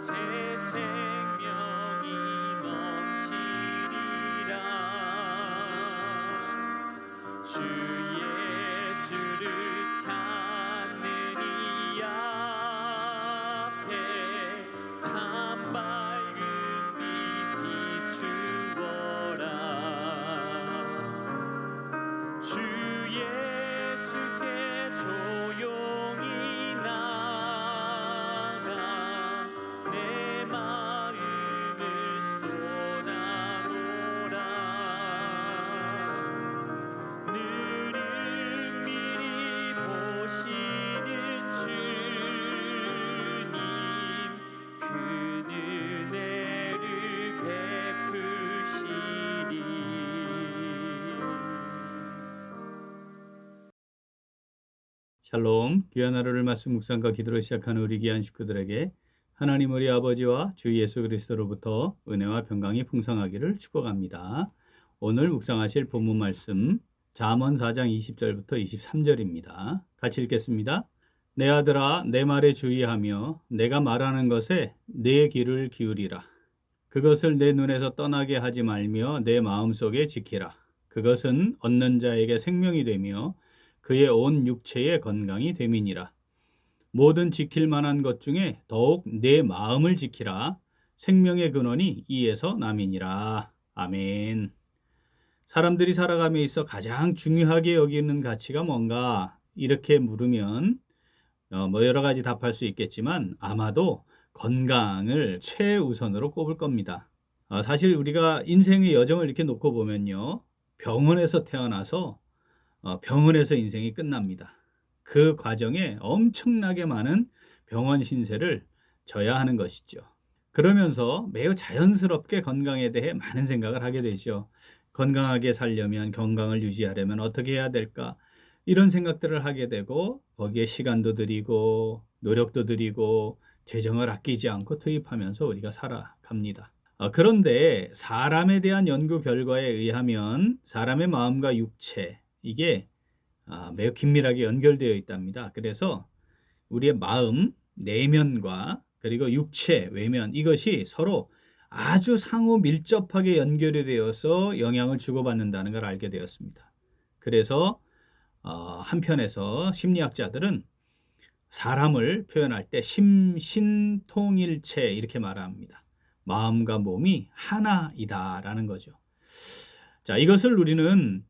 새 생명이 넘치리라. 주 예수를 찾는 이 앞에 참 밝은 빛 비추어라. 주 예수께 조용히 나가 내 마음을 쏟아놓으라. 늘 은밀히 보시는 주님, 그 은혜를 베푸시리. 샬롬, 귀한 하루를 말씀 묵상과 기도로 시작하는 우리 귀한 식구들에게 하나님 우리 아버지와 주 예수 그리스도로부터 은혜와 평강이 풍성하기를 축복합니다. 오늘 묵상하실 본문 말씀 잠언 4장 20절부터 23절입니다. 같이 읽겠습니다. 내 아들아, 내 말에 주의하며 내가 말하는 것에 내 귀를 기울이라. 그것을 내 눈에서 떠나게 하지 말며 내 마음속에 지키라. 그것은 얻는 자에게 생명이 되며 그의 온 육체의 건강이 됨이니라. 모든 지킬 만한 것 중에 더욱 내 마음을 지키라. 생명의 근원이 이에서 남이니라. 아멘. 사람들이 살아감에 있어 가장 중요하게 여기는 가치가 뭔가? 이렇게 물으면 여러 가지 답할 수 있겠지만 아마도 건강을 최우선으로 꼽을 겁니다. 사실 우리가 인생의 여정을 이렇게 놓고 보면요, 병원에서 태어나서 병원에서 인생이 끝납니다. 그 과정에 엄청나게 많은 병원 신세를 져야 하는 것이죠. 그러면서 매우 자연스럽게 건강에 대해 많은 생각을 하게 되죠. 건강하게 살려면, 건강을 유지하려면 어떻게 해야 될까? 이런 생각들을 하게 되고 거기에 시간도 들이고 노력도 들이고 재정을 아끼지 않고 투입하면서 우리가 살아갑니다. 그런데 사람에 대한 연구 결과에 의하면 사람의 마음과 육체, 이게 매우 긴밀하게 연결되어 있답니다. 그래서 우리의 마음, 내면과 그리고 육체, 외면, 이것이 서로 아주 상호 밀접하게 연결이 되어서 영향을 주고받는다는 걸 알게 되었습니다. 그래서 한편에서 심리학자들은 사람을 표현할 때 심신통일체 이렇게 말합니다. 마음과 몸이 하나이다라는 거죠. 자, 이것을 우리는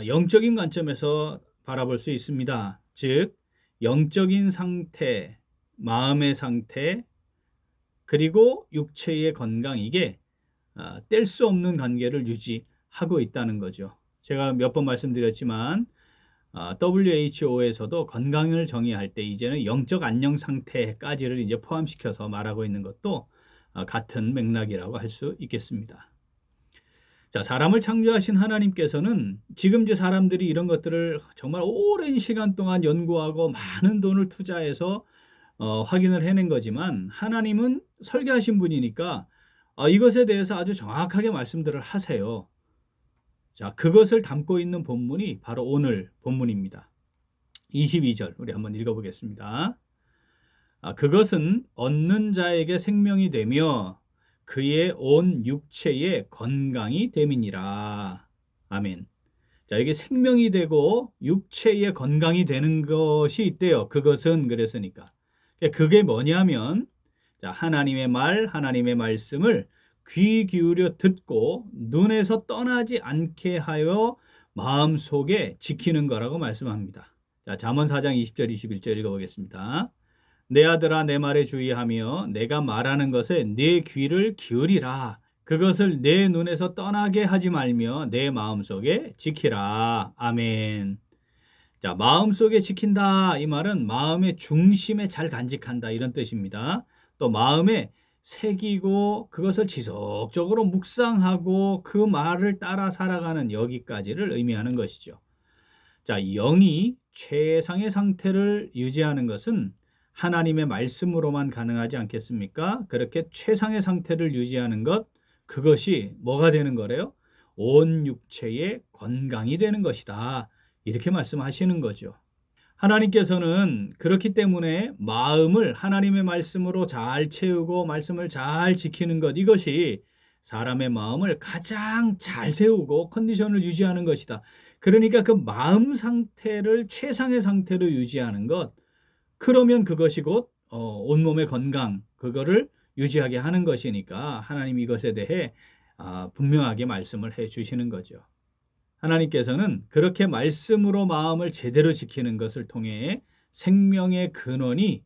영적인 관점에서 바라볼 수 있습니다. 즉, 영적인 상태, 마음의 상태, 그리고 육체의 건강, 이게 뗄 수 없는 관계를 유지하고 있다는 거죠. 제가 몇 번 말씀드렸지만 WHO에서도 건강을 정의할 때 이제는 영적 안녕 상태까지를 이제 포함시켜서 말하고 있는 것도 같은 맥락이라고 할 수 있겠습니다. 자, 사람을 창조하신 하나님께서는 지금 이제 사람들이 이런 것들을 정말 오랜 시간 동안 연구하고 많은 돈을 투자해서 확인을 해낸 거지만 하나님은 설계하신 분이니까 이것에 대해서 아주 정확하게 말씀들을 하세요. 자, 그것을 담고 있는 본문이 바로 오늘 본문입니다. 22절 우리 한번 읽어보겠습니다. 그것은 얻는 자에게 생명이 되며 그의 온 육체의 건강이 됨이니라. 아멘. 자, 이게 생명이 되고 육체의 건강이 되는 것이 있대요. 그것은 그랬으니까. 그게 뭐냐면 하나님의 말, 하나님의 말씀을 귀 기울여 듣고 눈에서 떠나지 않게 하여 마음속에 지키는 거라고 말씀합니다. 자, 잠언 4장 20절 21절 읽어보겠습니다. 내 아들아, 내 말에 주의하며 내가 말하는 것에 내 귀를 기울이라. 그것을 내 눈에서 떠나게 하지 말며 내 마음속에 지키라. 아멘. 자, 마음속에 지킨다, 이 말은 마음의 중심에 잘 간직한다, 이런 뜻입니다. 또 마음에 새기고 그것을 지속적으로 묵상하고 그 말을 따라 살아가는 여기까지를 의미하는 것이죠. 자, 영이 최상의 상태를 유지하는 것은 하나님의 말씀으로만 가능하지 않겠습니까? 그렇게 최상의 상태를 유지하는 것, 그것이 뭐가 되는 거래요? 온 육체의 건강이 되는 것이다. 이렇게 말씀하시는 거죠. 하나님께서는 그렇기 때문에 마음을 하나님의 말씀으로 잘 채우고 말씀을 잘 지키는 것, 이것이 사람의 마음을 가장 잘 세우고 컨디션을 유지하는 것이다. 그러니까 그 마음 상태를 최상의 상태로 유지하는 것, 그러면 그것이 곧 온몸의 건강, 그거를 유지하게 하는 것이니까 하나님 이것에 대해 분명하게 말씀을 해 주시는 거죠. 하나님께서는 그렇게 말씀으로 마음을 제대로 지키는 것을 통해 생명의 근원이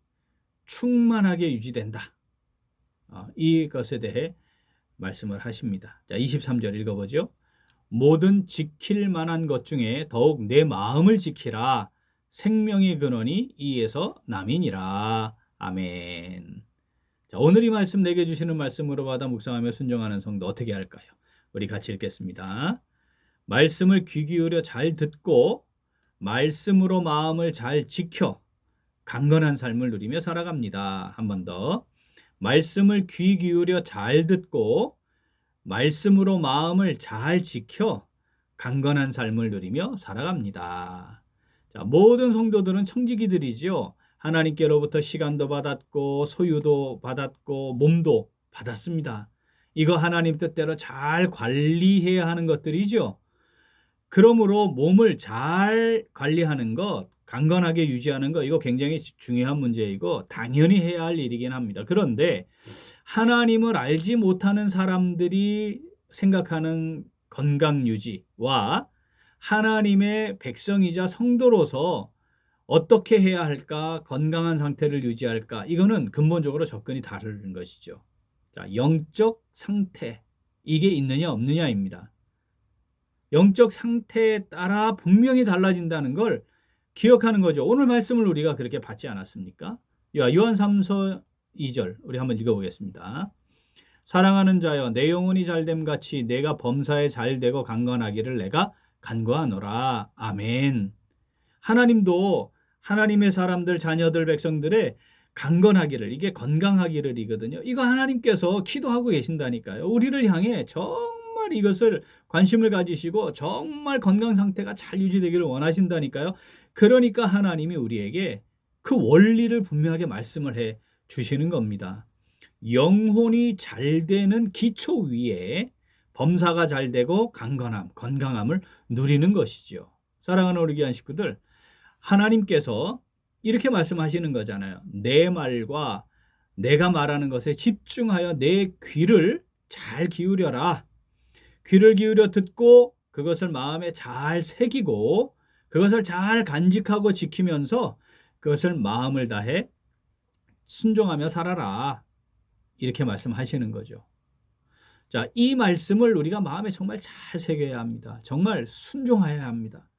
충만하게 유지된다. 이것에 대해 말씀을 하십니다. 자, 23절 읽어보죠. 모든 지킬 만한 것 중에 더욱 내 마음을 지키라. 생명의 근원이 이에서 남이니라. 아멘. 자, 오늘 이 말씀 내게 주시는 말씀으로 받아 묵상하며 순종하는 성도 어떻게 할까요? 우리 같이 읽겠습니다. 말씀을 귀 기울여 잘 듣고 말씀으로 마음을 잘 지켜 강건한 삶을 누리며 살아갑니다. 한 번 더. 말씀을 귀 기울여 잘 듣고 말씀으로 마음을 잘 지켜 강건한 삶을 누리며 살아갑니다. 자, 모든 성도들은 청지기들이죠. 하나님께로부터 시간도 받았고 소유도 받았고 몸도 받았습니다. 이거 하나님 뜻대로 잘 관리해야 하는 것들이죠. 그러므로 몸을 잘 관리하는 것, 강건하게 유지하는 것, 이거 굉장히 중요한 문제이고 당연히 해야 할 일이긴 합니다. 그런데 하나님을 알지 못하는 사람들이 생각하는 건강 유지와 하나님의 백성이자 성도로서 어떻게 해야 할까, 건강한 상태를 유지할까, 이거는 근본적으로 접근이 다른 것이죠. 자, 영적 상태, 이게 있느냐 없느냐입니다. 영적 상태에 따라 분명히 달라진다는 걸 기억하는 거죠. 오늘 말씀을 우리가 그렇게 받지 않았습니까? 요한 3서 2절 우리 한번 읽어보겠습니다. 사랑하는 자여 내 영혼이 잘됨 같이 내가 범사에 잘되고 강건하기를 내가 간구하노라. 아멘. 하나님도 하나님의 사람들, 자녀들, 백성들의 강건하기를, 이게 건강하기를이거든요. 이거 하나님께서 기도하고 계신다니까요. 우리를 향해 정말 이것을 관심을 가지시고 정말 건강 상태가 잘 유지되기를 원하신다니까요. 그러니까 하나님이 우리에게 그 원리를 분명하게 말씀을 해 주시는 겁니다. 영혼이 잘 되는 기초 위에 범사가 잘 되고 강건함, 건강함을 누리는 것이죠. 사랑하는 우리 귀한 식구들, 하나님께서 이렇게 말씀하시는 거잖아요. 내 말과 내가 말하는 것에 집중하여 내 귀를 잘 기울여라. 귀를 기울여 듣고 그것을 마음에 잘 새기고 그것을 잘 간직하고 지키면서 그것을 마음을 다해 순종하며 살아라. 이렇게 말씀하시는 거죠. 자, 이 말씀을 우리가 마음에 정말 잘 새겨야 합니다. 정말 순종해야 합니다.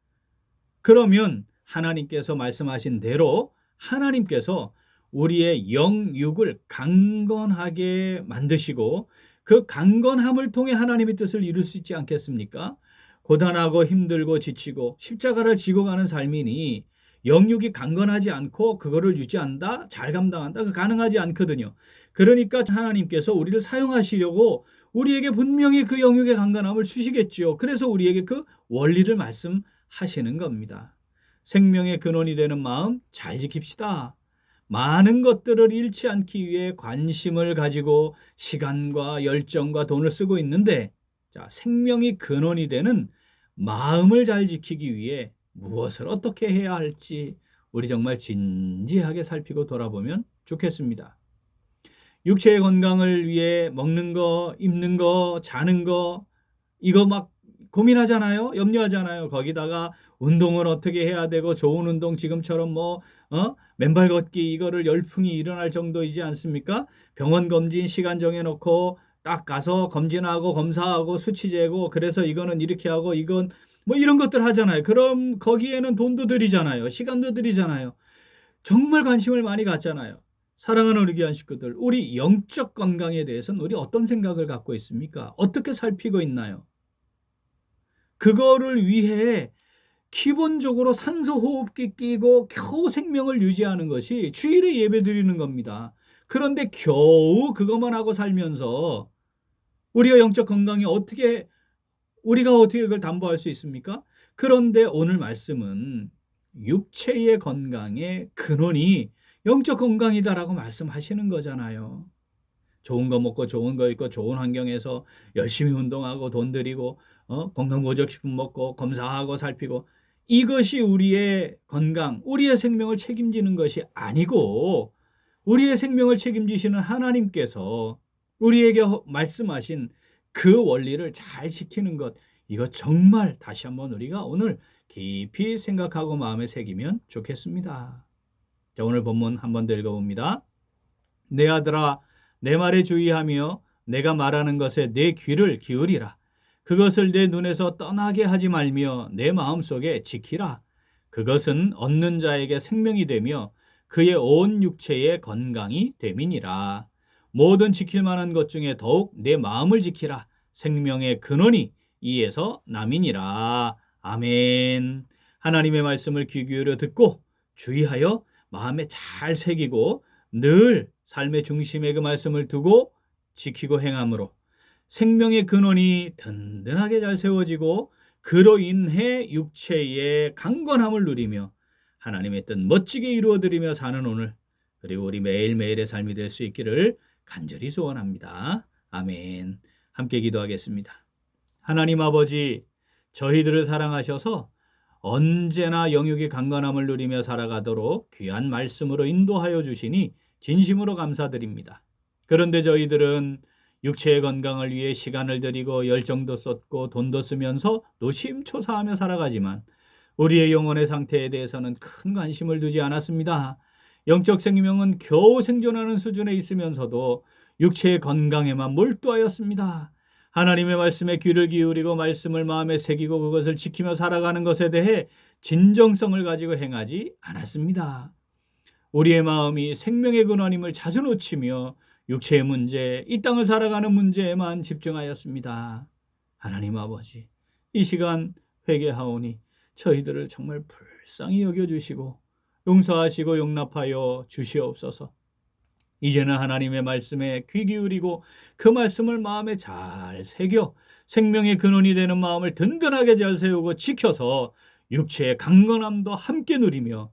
그러면 하나님께서 말씀하신 대로 하나님께서 우리의 영육을 강건하게 만드시고 그 강건함을 통해 하나님의 뜻을 이룰 수 있지 않겠습니까? 고단하고 힘들고 지치고 십자가를 지고 가는 삶이니 영육이 강건하지 않고 그거를 유지한다, 잘 감당한다, 그 가능하지 않거든요. 그러니까 하나님께서 우리를 사용하시려고 우리에게 분명히 그 영육의 강건함을 주시겠지요. 그래서 우리에게 그 원리를 말씀하시는 겁니다. 생명의 근원이 되는 마음 잘 지킵시다. 많은 것들을 잃지 않기 위해 관심을 가지고 시간과 열정과 돈을 쓰고 있는데, 자, 생명이 근원이 되는 마음을 잘 지키기 위해 무엇을 어떻게 해야 할지 우리 정말 진지하게 살피고 돌아보면 좋겠습니다. 육체의 건강을 위해 먹는 거, 입는 거, 자는 거, 이거 막 고민하잖아요. 염려하잖아요. 거기다가 운동을 어떻게 해야 되고 좋은 운동 지금처럼 맨발 걷기 이거를 열풍이 일어날 정도이지 않습니까? 병원 검진 시간 정해놓고 딱 가서 검진하고 검사하고 수치 재고 그래서 이거는 이렇게 하고 이건 이런 것들 하잖아요. 그럼 거기에는 돈도 들이잖아요. 시간도 들이잖아요. 정말 관심을 많이 갖잖아요. 사랑하는 우리 귀한 식구들, 우리 영적 건강에 대해서는 우리 어떤 생각을 갖고 있습니까? 어떻게 살피고 있나요? 그거를 위해 기본적으로 산소 호흡기 끼고 겨우 생명을 유지하는 것이 주일에 예배 드리는 겁니다. 그런데 겨우 그것만 하고 살면서 우리가 영적 건강에 우리가 어떻게 그걸 담보할 수 있습니까? 그런데 오늘 말씀은 육체의 건강의 근원이 영적 건강이다라고 말씀하시는 거잖아요. 좋은 거 먹고 좋은 거 입고 좋은 환경에서 열심히 운동하고 돈 들이고 건강보조식품 먹고 검사하고 살피고, 이것이 우리의 건강, 우리의 생명을 책임지는 것이 아니고, 우리의 생명을 책임지시는 하나님께서 우리에게 말씀하신 그 원리를 잘 지키는 것, 이거 정말 다시 한번 우리가 오늘 깊이 생각하고 마음에 새기면 좋겠습니다. 자, 오늘 본문 한 번 더 읽어봅니다. 내 아들아, 내 말에 주의하며 내가 말하는 것에 내 귀를 기울이라. 그것을 내 눈에서 떠나게 하지 말며 내 마음속에 지키라. 그것은 얻는 자에게 생명이 되며 그의 온 육체의 건강이 됨이니라. 모든 지킬 만한 것 중에 더욱 내 마음을 지키라. 생명의 근원이 이에서 남이니라. 아멘. 하나님의 말씀을 귀 기울여 듣고 주의하여 마음에 잘 새기고 늘 삶의 중심에 그 말씀을 두고 지키고 행함으로 생명의 근원이 든든하게 잘 세워지고, 그로 인해 육체의 강건함을 누리며 하나님의 뜻 멋지게 이루어드리며 사는 오늘, 그리고 우리 매일매일의 삶이 될 수 있기를 간절히 소원합니다. 아멘. 함께 기도하겠습니다. 하나님 아버지, 저희들을 사랑하셔서 언제나 영육의 강건함을 누리며 살아가도록 귀한 말씀으로 인도하여 주시니 진심으로 감사드립니다. 그런데 저희들은 육체의 건강을 위해 시간을 들이고 열정도 쏟고 돈도 쓰면서 노심초사하며 살아가지만 우리의 영혼의 상태에 대해서는 큰 관심을 두지 않았습니다. 영적 생명은 겨우 생존하는 수준에 있으면서도 육체의 건강에만 몰두하였습니다. 하나님의 말씀에 귀를 기울이고 말씀을 마음에 새기고 그것을 지키며 살아가는 것에 대해 진정성을 가지고 행하지 않았습니다. 우리의 마음이 생명의 근원임을 자주 놓치며 육체의 문제, 이 땅을 살아가는 문제에만 집중하였습니다. 하나님 아버지, 이 시간 회개하오니 저희들을 정말 불쌍히 여겨주시고 용서하시고 용납하여 주시옵소서. 이제는 하나님의 말씀에 귀 기울이고 그 말씀을 마음에 잘 새겨 생명의 근원이 되는 마음을 든든하게 잘 세우고 지켜서 육체의 강건함도 함께 누리며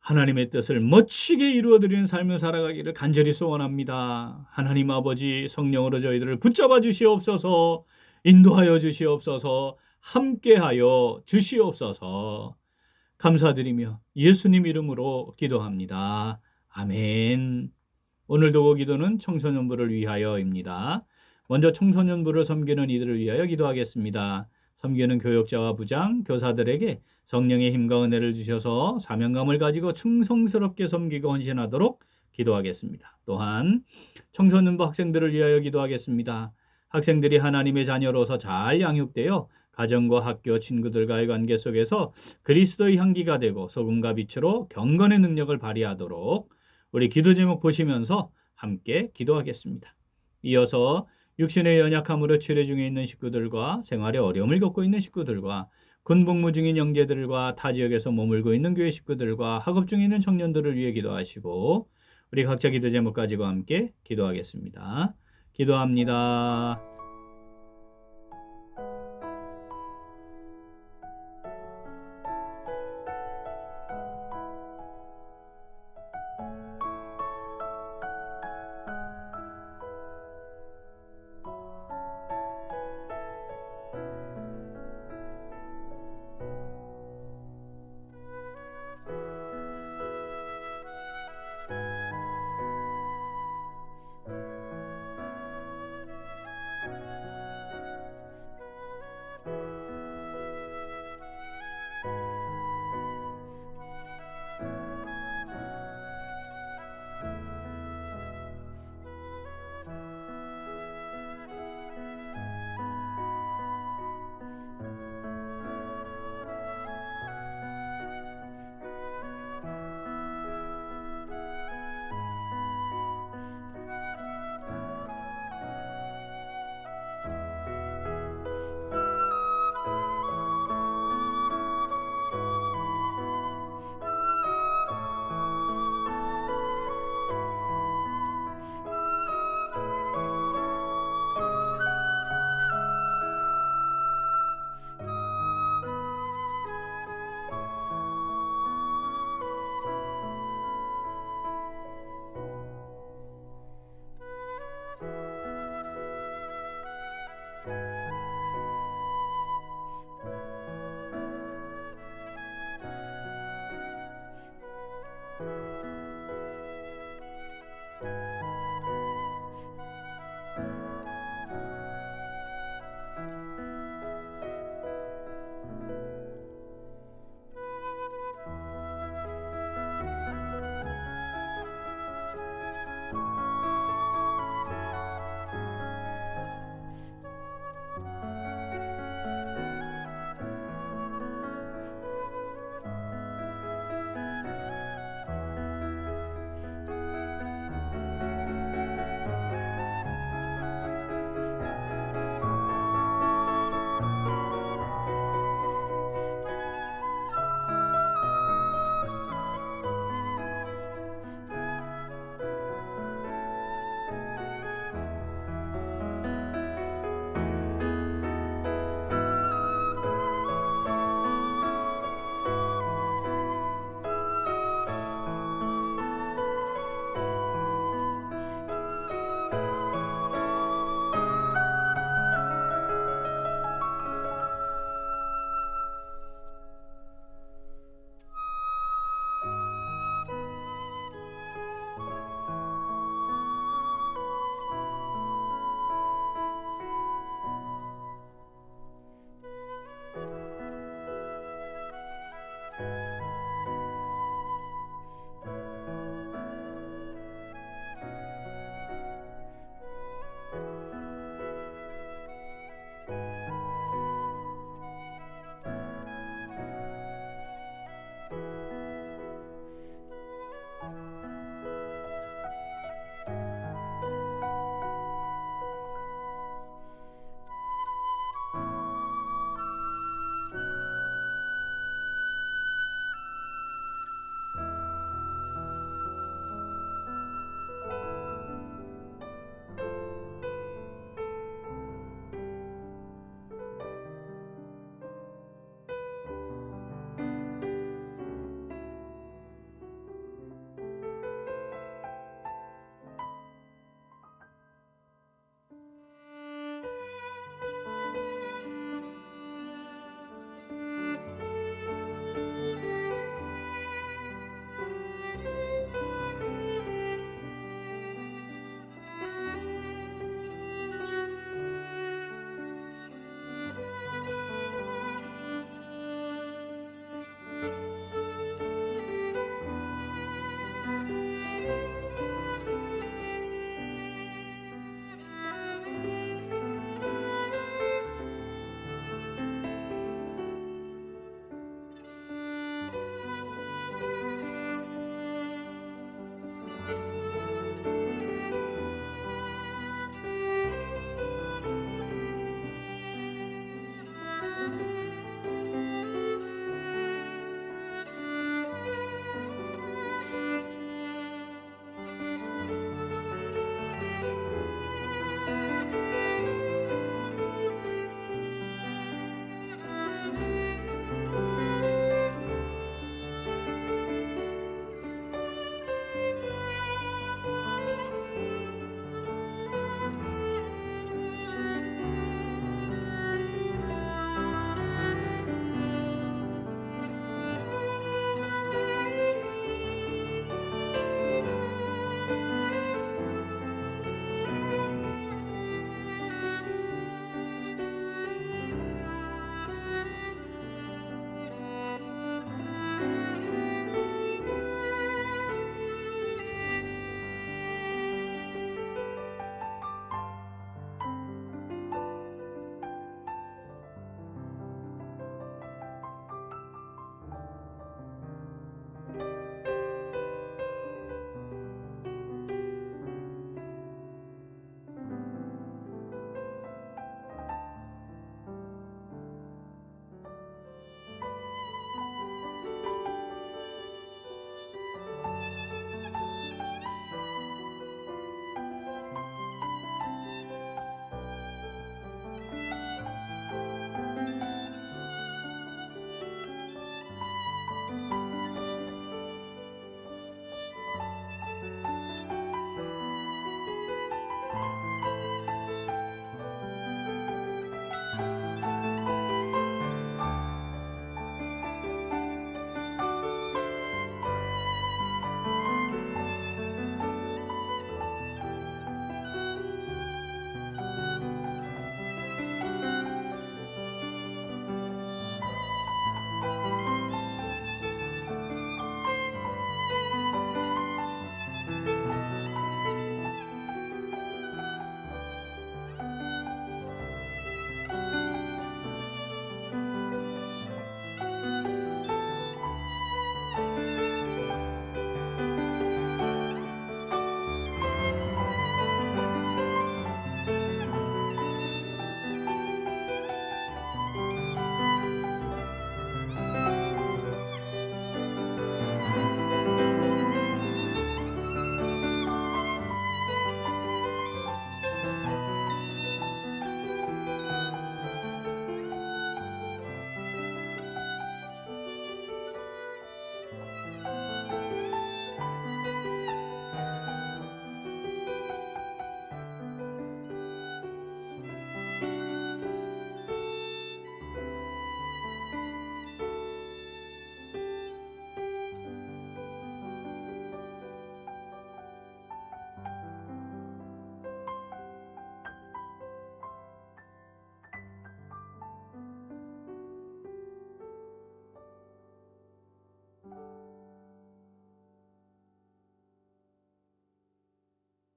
하나님의 뜻을 멋지게 이루어드리는 삶을 살아가기를 간절히 소원합니다. 하나님 아버지, 성령으로 저희들을 붙잡아 주시옵소서, 인도하여 주시옵소서, 함께하여 주시옵소서. 감사드리며 예수님 이름으로 기도합니다. 아멘. 오늘도 기도는 청소년부를 위하여입니다. 먼저 청소년부를 섬기는 이들을 위하여 기도하겠습니다. 섬기는 교역자와 부장, 교사들에게 성령의 힘과 은혜를 주셔서 사명감을 가지고 충성스럽게 섬기고 헌신하도록 기도하겠습니다. 또한 청소년부 학생들을 위하여 기도하겠습니다. 학생들이 하나님의 자녀로서 잘 양육되어 가정과 학교, 친구들과의 관계 속에서 그리스도의 향기가 되고 소금과 빛으로 경건의 능력을 발휘하도록 우리 기도 제목 보시면서 함께 기도하겠습니다. 이어서 육신의 연약함으로 치료 중에 있는 식구들과 생활에 어려움을 겪고 있는 식구들과 군복무 중인 형제들과 타 지역에서 머물고 있는 교회 식구들과 학업 중에 있는 청년들을 위해 기도하시고 우리 각자 기도 제목 가지고 함께 기도하겠습니다. 기도합니다.